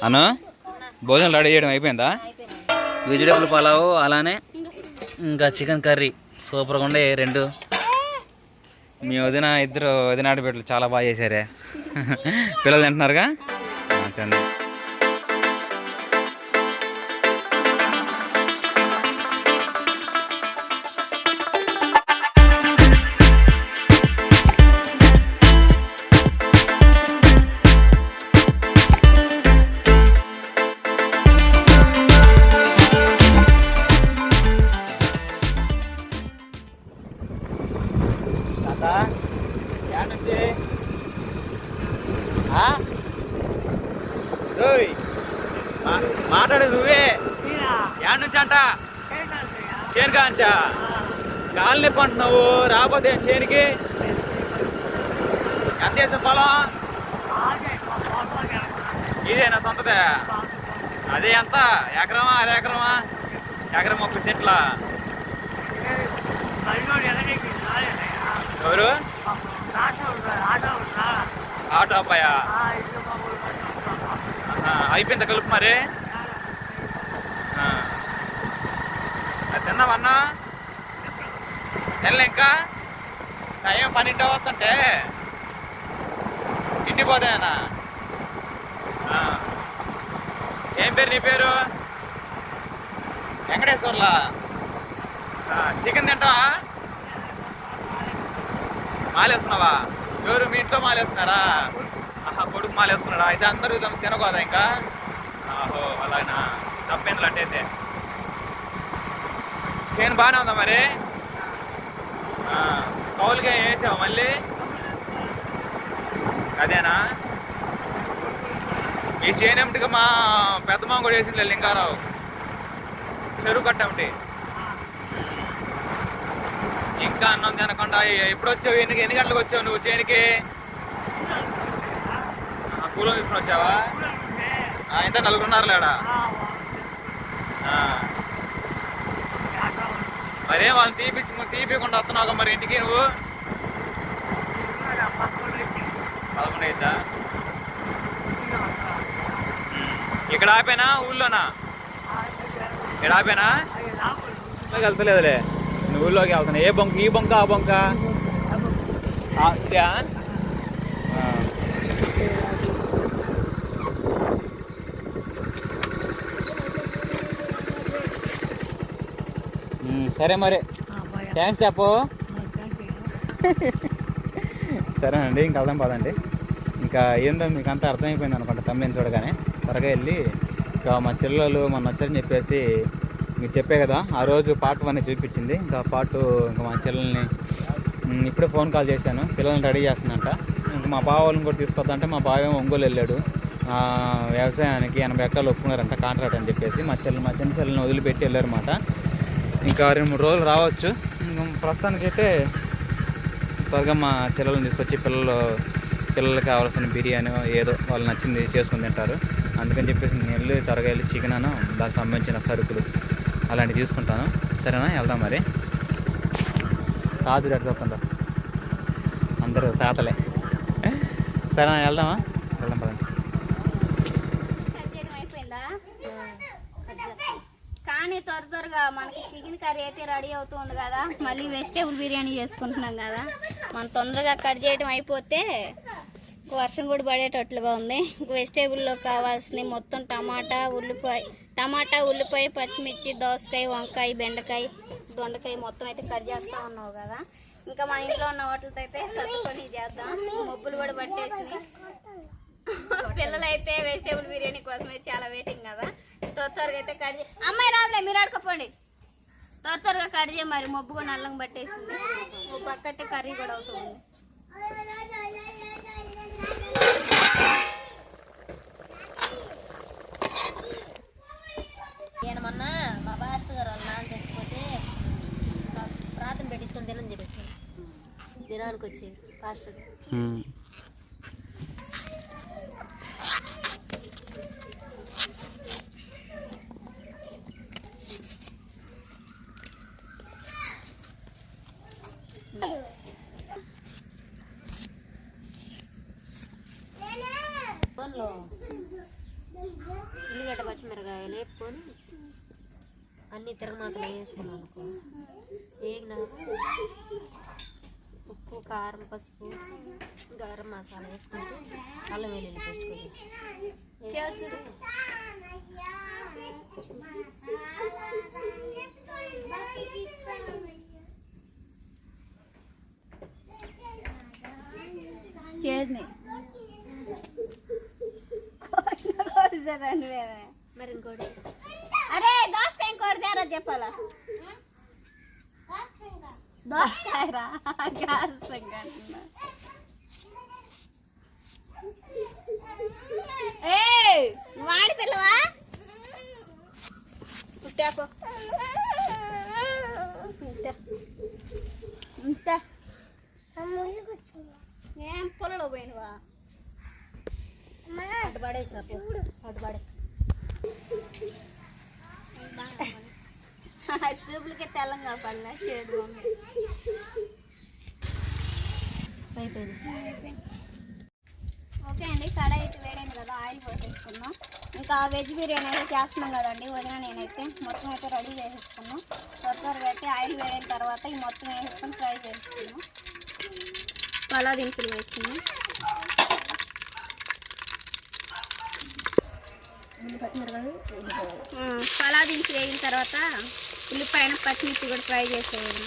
అను భోజనం రెడీ చేయడం అయిపోయిందా? వెజిటేబుల్ పలావు అలానే ఇంకా చికెన్ కర్రీ సూపర్గా ఉండే రెండు. మీ ఇద్దరు వదిన ఆడబిడ్డలు చాలా బాగా చేశారే. పిల్లలు తింటున్నారుగా? తిండి. మాట్లాడేది నువ్వే. యాడ్ నుంచి అంట చేను కాంచా కాలు నొప్పి అంటున్నావు. రాకపోతే చేనికి ఎంత చేసాం పొలం? ఇదేనా సొంతదే? అదే ఎంత ఎకరమా అర ఎకరమా? ఎకరం 30 సెంట్లా? ఎవరు? ఆటో అబ్బాయా? అయిపోయిందా కలుపు మరి? తిన్నావన్నా? తినలే ఇంకా? టైం 12 వస్తుంటే ఇంటికి పోతాయన్నా. ఏం పేరు నీ పేరు? వెంకటేశ్వర్లా? చికెన్ తింటావా? మాలేసుకున్నావా? ఎవరు మీ ఇంట్లో మాలేసుకున్నారా? కొడుకు మాలేసుకున్నాడా? అయితే అందరూ తినకూడదా ఇంకా? ఆహో అలాగనా? తప్పేందులు అట్టయితే. చేను బాగానే ఉందా మరి? కౌలుగా వేసావా మళ్ళీ? అదేనా? ఈ చేను ఏమిటిగా మా పెద్ద మామ కూడా వేసింది లింగారావు చెరువు కట్టేమిటి. ఇంకా అన్నం తినకుండా ఎప్పుడు వచ్చావు? ఎన్ని గంటలకు వచ్చావు నువ్వు చేనికి? కూలం తీసుకుని వచ్చావా? ఇంత 4:30 లేడా? మరేం వాళ్ళని తీపికుండా వస్తున్నావు మరి ఇంటికి నువ్వు? 11 అయిద్దా? ఇక్కడ ఆపేనా ఊళ్ళోనా? ఇక్కడ ఆపేనా? వెళ్తలేదులే. నువ్వు ఊళ్ళోకి వెళ్తున్నా. ఏ బొంక? ఈ బొంక ఆ బొంక? ఇదా? సరే మరి థ్యాంక్స్ చెప్పు. సరేనండి ఇంక వెళ్దాం పదండి. ఇంకా ఏందో మీకు అంతా అర్థమైపోయింది అనుకుంటా తమ్మిని చూడగానే. త్వరగా వెళ్ళి ఇంకా మా చెల్లెలు మొన్న వచ్చారని చెప్పేసి మీకు చెప్పే కదా, ఆ రోజు పార్ట్ 1 చూపించింది. ఇంకా ఇంకా మా చెల్లెల్ని ఇప్పుడే ఫోన్ కాల్ చేశాను. పిల్లల్ని రెడీ చేస్తుందంట. ఇంకా మా బావ వాళ్ళని కూడా తీసుకొద్దంటే మా బావ ఏమో ఒంగోలు వెళ్ళాడు. వ్యవసాయానికి 80 ఎకరాలు ఒప్పుకున్నారంట కాంట్రాక్ట్ అని చెప్పేసి. మా చిన్న చెల్లెల్ని వదిలిపెట్టి వెళ్ళారన్నమాట. ఇంకా 2-3 రోజులు రావచ్చు. ప్రస్తుతానికైతే త్వరగా మా చెల్లెలను తీసుకొచ్చి పిల్లలకి కావాల్సిన బిర్యానీ ఏదో వాళ్ళు నచ్చింది చేసుకుని తింటారు. అందుకని చెప్పేసి నేను త్వరగా వెళ్ళి చికెన్ దానికి సంబంధించిన సరుకులు అలాంటివి తీసుకుంటాను. సరేనా? వెళ్దాం మరి. తాజు రెడ్ చెప్తుందా అందరూ తాతలే. సరేనా? వెళ్దామా? వెళ్దాం పదండి. కానీ త్వరగా మనకి చికెన్ కర్రీ అయితే రెడీ అవుతుంది కదా. మళ్ళీ వెజిటేబుల్ బిర్యానీ చేసుకుంటున్నాం కదా. మనం తొందరగా కట్ చేయడం అయిపోతే వర్షం కూడా పడేటట్లుగా ఉంది. వెజిటేబుల్లో కావాల్సినవి మొత్తం టమాటా ఉల్లిపాయ పచ్చిమిర్చి దోసకాయ వంకాయ బెండకాయ దొండకాయ మొత్తం అయితే కట్ చేస్తూ ఉన్నావు కదా. ఇంకా మన ఇంట్లో ఉన్న వాటితో అయితే సర్దుకొని చేద్దాం. మబ్బులు కూడా పట్టేసినాయి. పిల్లలు అయితే వెజిటేబుల్ బిర్యానీ కోసమే చాలా వెయిటింగ్ కదా. త్వరగా అయితే కట్ చేసి అమ్మాయి రాదులే మీరు ఆడుకోపోండి. త్వరగా కట్ చేయ మరి మబ్బు కూడా నల్లంగా పట్టేసింది. ఒక పక్కతే కర్రీ కూడా అవుతుంది. నేను మొన్న మా పాస్టర్ గారు వాళ్ళ నాన్న చచ్చిపోతే ప్రార్థన పెట్టించుకొని తినని చెప్పేసి దినానికి వచ్చి పాస్టర్ ఉల్లిగడ్డ పచ్చిమిరకాయలు వేపుకొని అన్ని తిరగమాతలు వేసుకున్నాం అనుకో, వేగినాక ఉప్పు కారం పసుపు గరం మసాలా వేసుకుంటే అల్లం వెల్లుల్లి పేస్ట్ మరి ఇంకోటి అరే దోసకాయ ఇంకోటి తేరా చెప్పాలా దోసకాయ రా గ్యాస్ పెంకంటున్నా ఏ వాడి పిల్లవా పుట్టాకో ఏం పొలలో పోయినవా అటు పడేసా అటు పడే చూపులకే తెల్లంగా పడలే చేదు అయిపోయింది. ఓకే అండి, కడాయి అయితే వేడైంది కదా, ఆయిల్ పోసేసుకున్నాం. ఇంకా వెజ్ బిర్యానీ అయితే చేస్తున్నాం కదండి వదిన నేనైతే మొత్తం అయితే రెడీ చేసేసుకున్నాం. త్వరగా అయితే ఆయిల్ వేడైన తర్వాత ఈ మొత్తం వేసేసుకొని ఫ్రై చేసుకున్నాం. పలా దినుసులు వేసుకున్నాం. పలా దినుసులు వేగిన తర్వాత ఉల్లిపాయన పచ్చిమిర్చి కూడా ఫ్రై చేసేయాలి.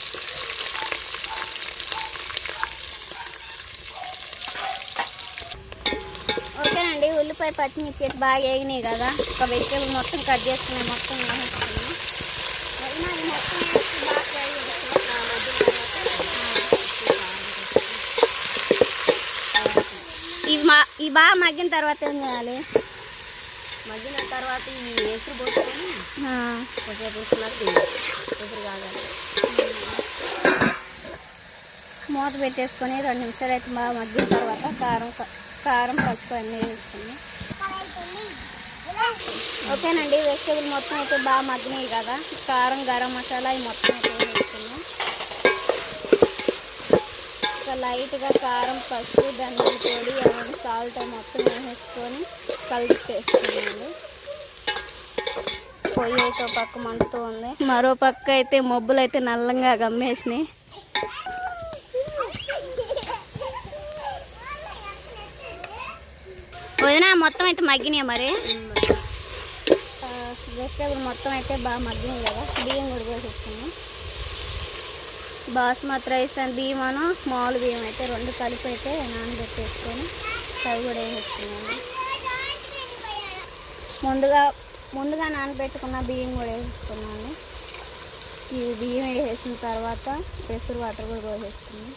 ఓకేనండి, ఉల్లిపాయ పచ్చిమిర్చి బాగా వేగినాయి కదా, ఒక వెజిటేబుల్ మొత్తం కట్ చేసుకున్నాయి, మొత్తం వేసేసుకున్నాం. బాగా ఫ్రై ఈ బాగా మగ్గిన తర్వాత ఏం చేయాలి? మగ్గిన తర్వాత ఈ ఎసురు పోసుకొని కొంచెం వేసుకున్నట్టు ఎసురు కాగాలి. మూత పెట్టేసుకొని 2 నిమిషాలు అయితే బాగా మగ్గిన తర్వాత కారం పసుపు అన్నీ వేసుకుని. ఓకేనండి, వెజిటేబుల్ మొత్తం అయితే బాగా మగ్గినాయి కదా, కారం గరం మసాలా ఈ మొత్తం అయితే వేసుకున్నాం. ఇంకా లైట్గా కారం పసుపు ధనియాల పొడి అవన్నీ సాల్ట్ మొత్తం వేసేసుకొని కలిపేసుకున్నాండి. పొయ్యి అయితే ఒక పక్క మండుతూ ఉంది, మరో పక్క అయితే మబ్బులు అయితే నల్లంగా గమ్మేసినాయి. వదినా మొత్తం అయితే మగ్గినాయి. మరి వెజిటేబుల్ మొత్తం అయితే బాగా మగ్గినాయి కదా, బియ్యం కూడా వేసేసుకున్నాం. బాస్మతి రైస్ అండ్ బియ్యమను మామూలు బియ్యం అయితే 2 కలిపి అయితే నానబెట్టేసుకొని అవి కూడా వేసేసుకున్నాము. ముందుగా నానబెట్టుకున్న బియ్యం కూడా వేసేసుకున్నాను. ఈ బియ్యం వేసేసిన తర్వాత పెసరు వాటర్ కూడా పోసేసుకున్నాం.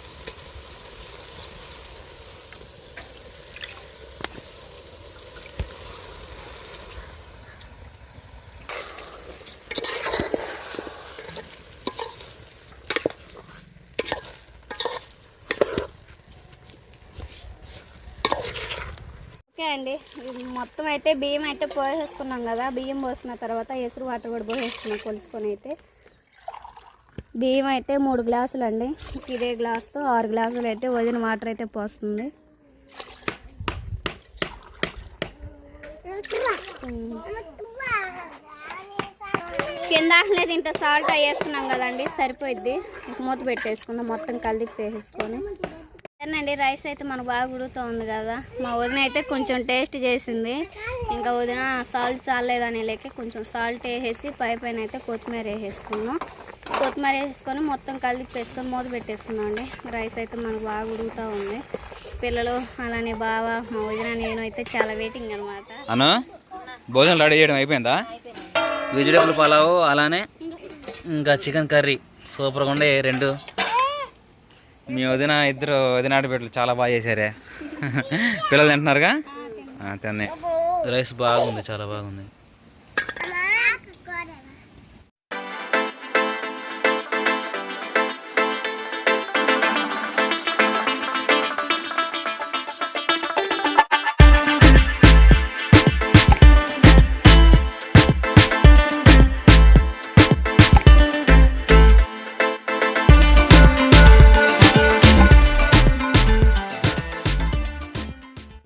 ఓకే అండి, మొత్తం అయితే బియ్యం అయితే పోసేసుకున్నాం కదా, బియ్యం పోసుకున్న తర్వాత ఎసురు వాటర్ కూడా పోసేసుకున్నాం కొలుసుకొని. అయితే బియ్యం అయితే 3 గ్లాసులు అండి, ఇదే గ్లాస్తో 6 గ్లాసులు అయితే వదిన వాటర్ అయితే పోస్తుంది. కింద లేదు ఇంత సాల్ట్ వేసుకున్నాం కదండి, సరిపోయిద్ది. మూత పెట్టేసుకున్నాం, మొత్తం కలిపి వేసేసుకొని. అండి, రైస్ అయితే మనకు బాగా ఉడుకుతూ ఉంది కదా, మా వదిన అయితే కొంచెం టేస్ట్ చేసింది. ఇంకా వదిన సాల్ట్ చాలేదని లేక కొంచెం సాల్ట్ వేసేసి పైన అయితే కొత్తిమీర వేసేసుకున్నాం. కొత్తిమీర వేసుకొని మొత్తం కలిపి వేసుకొని మూత పెట్టేసుకున్నాం అండి. రైస్ అయితే మనకు బాగా ఉడుకుతూ ఉంది. పిల్లలు అలానే బావ మా వదిన నేను అయితే చాలా వెయిటింగ్ అనమాట. అను భోజనం రెడీ చేయడం అయిపోయిందా? వెజిటేబుల్ పలావ్ అలానే ఇంకా చికెన్ కర్రీ సూపర్గా ఉండే 2. మీ వదిన ఇద్దరు వదిన ఆడబిడ్డలు చాలా బాగా చేశారే. పిల్లలు తింటున్నారుగా? తిన్నాయి. రైస్ బాగుంది, చాలా బాగుంది.